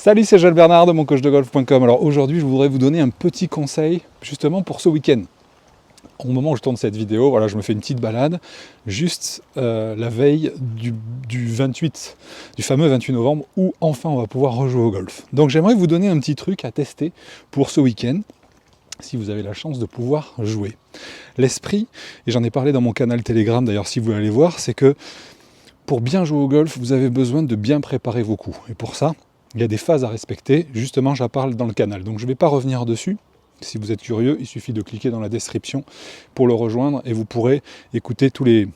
Salut, c'est Joël Bernard de moncoachdegolf.com. Alors aujourd'hui, je voudrais vous donner un petit conseil justement pour ce week-end. Au moment où je tourne cette vidéo, voilà, je me fais une petite balade juste la veille du 28, du fameux 28 novembre où enfin on va pouvoir rejouer au golf. Donc j'aimerais vous donner un petit truc à tester pour ce week-end si vous avez la chance de pouvoir jouer. L'esprit, et j'en ai parlé dans mon canal Telegram d'ailleurs si vous voulez aller voir, c'est que pour bien jouer au golf, vous avez besoin de bien préparer vos coups. Et pour ça, il y a des phases à respecter, justement j'en parle dans le canal. Donc je ne vais pas revenir dessus. Si vous êtes curieux, il suffit de cliquer dans la description pour le rejoindre et vous pourrez écouter tous les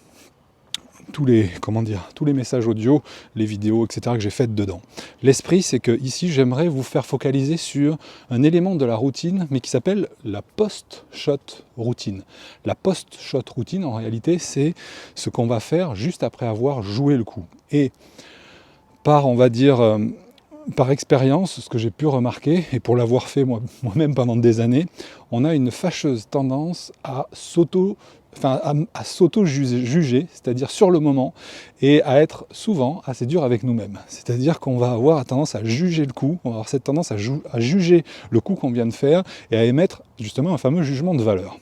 messages audio, les vidéos, etc. que j'ai faites dedans. L'esprit, c'est que ici, j'aimerais vous faire focaliser sur un élément de la routine, mais qui s'appelle la post-shot routine. La post-shot routine, en réalité, c'est ce qu'on va faire juste après avoir joué le coup. Et par expérience, ce que j'ai pu remarquer, et pour l'avoir fait moi-même pendant des années, on a une fâcheuse tendance à s'auto-juger, c'est-à-dire sur le moment, et à être souvent assez dur avec nous-mêmes. C'est-à-dire qu'on va avoir tendance à juger le coup, on va avoir cette tendance à juger le coup qu'on vient de faire, et à émettre justement un fameux jugement de valeur.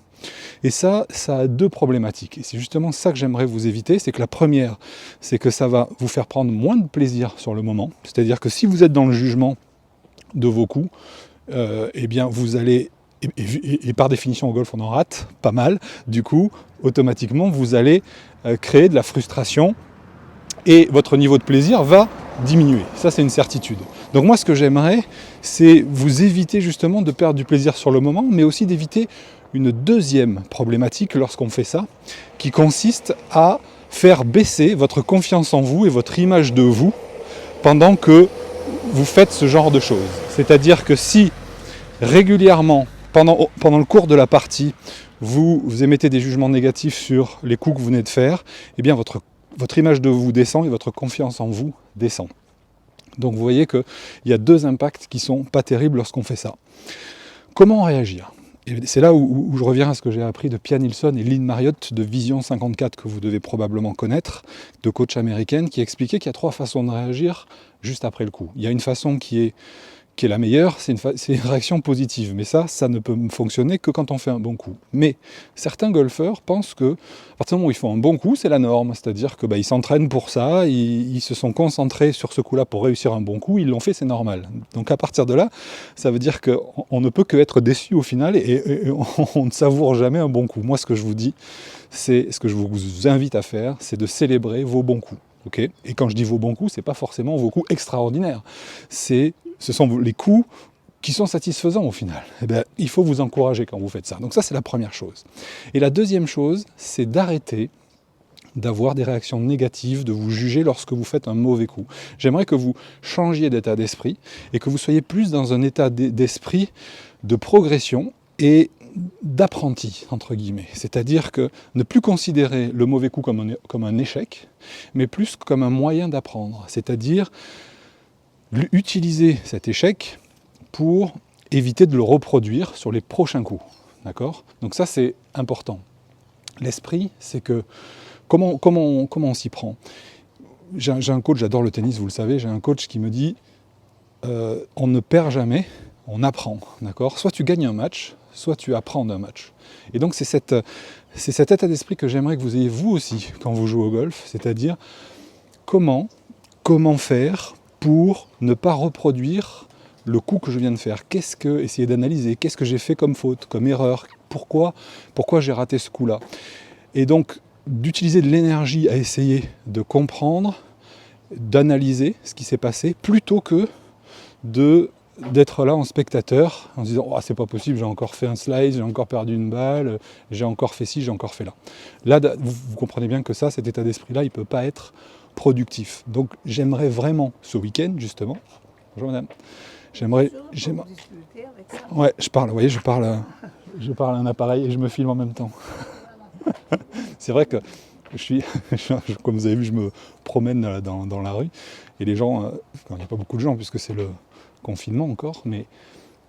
Et ça a deux problématiques. Et c'est justement ça que j'aimerais vous éviter, c'est que la première, c'est que ça va vous faire prendre moins de plaisir sur le moment. C'est-à-dire que si vous êtes dans le jugement de vos coups, eh bien vous allez, et par définition au golf on en rate pas mal, du coup automatiquement vous allez créer de la frustration et votre niveau de plaisir va diminuer. Ça c'est une certitude. Donc moi ce que j'aimerais, c'est vous éviter justement de perdre du plaisir sur le moment, mais aussi d'éviter une deuxième problématique lorsqu'on fait ça, qui consiste à faire baisser votre confiance en vous et votre image de vous pendant que vous faites ce genre de choses. C'est-à-dire que si régulièrement, pendant le cours de la partie, vous émettez des jugements négatifs sur les coups que vous venez de faire, eh bien votre image de vous descend et votre confiance en vous descend. Donc vous voyez qu'il y a deux impacts qui ne sont pas terribles lorsqu'on fait ça. Comment réagir ? Et c'est là où je reviens à ce que j'ai appris de Pia Nilsson et Lynn Marriott de Vision 54, que vous devez probablement connaître, de coach américaine, qui expliquait qu'il y a trois façons de réagir juste après le coup. Il y a une façon qui est la meilleure, c'est une réaction positive. Mais ça ne peut fonctionner que quand on fait un bon coup. Mais certains golfeurs pensent que, à partir du moment où ils font un bon coup, c'est la norme. C'est-à-dire que ils s'entraînent pour ça, ils se sont concentrés sur ce coup-là pour réussir un bon coup, ils l'ont fait, c'est normal. Donc à partir de là, ça veut dire qu'on ne peut qu'être déçu au final et on ne savoure jamais un bon coup. Moi, ce que je vous dis, ce que je vous invite à faire, c'est de célébrer vos bons coups. Okay, et quand je dis vos bons coups, c'est pas forcément vos coups extraordinaires. Ce sont les coups qui sont satisfaisants au final. Eh bien, il faut vous encourager quand vous faites ça. Donc ça, c'est la première chose. Et la deuxième chose, c'est d'arrêter d'avoir des réactions négatives, de vous juger lorsque vous faites un mauvais coup. J'aimerais que vous changiez d'état d'esprit et que vous soyez plus dans un état d'esprit de progression et d'apprenti, entre guillemets. C'est-à-dire que ne plus considérer le mauvais coup comme un échec, mais plus comme un moyen d'apprendre. C'est-à-dire utiliser cet échec pour éviter de le reproduire sur les prochains coups. D'accord ? Donc ça, c'est important. L'esprit, c'est que comment on s'y prend ? J'ai un coach, j'adore le tennis, vous le savez, j'ai un coach qui me dit on ne perd jamais, on apprend. D'accord ? Soit tu gagnes un match, soit tu apprends d'un match. Et donc c'est cet état d'esprit que j'aimerais que vous ayez vous aussi quand vous jouez au golf, c'est-à-dire comment faire pour ne pas reproduire le coup que je viens de faire. Essayer d'analyser, qu'est-ce que j'ai fait comme faute, comme erreur, pourquoi j'ai raté ce coup-là. Et donc d'utiliser de l'énergie à essayer de comprendre, d'analyser ce qui s'est passé, plutôt que d'être là en spectateur, en se disant oh, c'est pas possible, j'ai encore fait un slice, j'ai encore perdu une balle, j'ai encore fait ci, j'ai encore fait là. Là, vous comprenez bien que cet état d'esprit-là, il ne peut pas être productif. Donc j'aimerais vraiment, ce week-end justement, bonjour madame, j'aimerais ouais, je parle à un appareil et je me filme en même temps. C'est vrai que comme vous avez vu, je me promène dans la rue et les gens, il n'y a pas beaucoup de gens puisque c'est le confinement encore, mais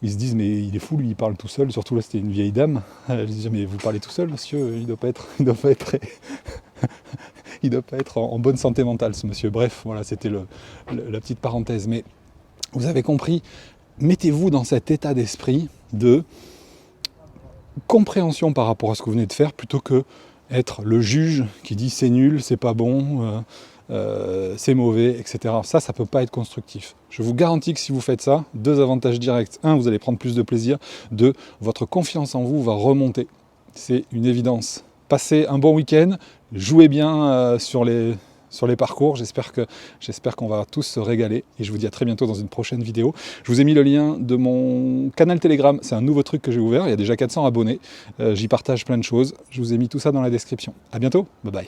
ils se disent mais il est fou lui, il parle tout seul, surtout là c'était une vieille dame. Je disais mais vous parlez tout seul monsieur, il doit pas être il doit pas être en bonne santé mentale ce monsieur. Bref, voilà, c'était la petite parenthèse. Mais Vous avez compris, mettez-vous dans cet état d'esprit de compréhension par rapport à ce que vous venez de faire, plutôt que être le juge qui dit c'est nul, c'est pas bon, c'est mauvais, etc. Ça ne peut pas être constructif. Je vous garantis que si vous faites ça, 2 avantages directs. 1, vous allez prendre plus de plaisir. 2, votre confiance en vous va remonter. C'est une évidence. Passez un bon week-end, jouez bien sur les parcours. J'espère qu'on va tous se régaler. Et je vous dis à très bientôt dans une prochaine vidéo. Je vous ai mis le lien de mon canal Telegram. C'est un nouveau truc que j'ai ouvert. Il y a déjà 400 abonnés. J'y partage plein de choses. Je vous ai mis tout ça dans la description. À bientôt. Bye bye.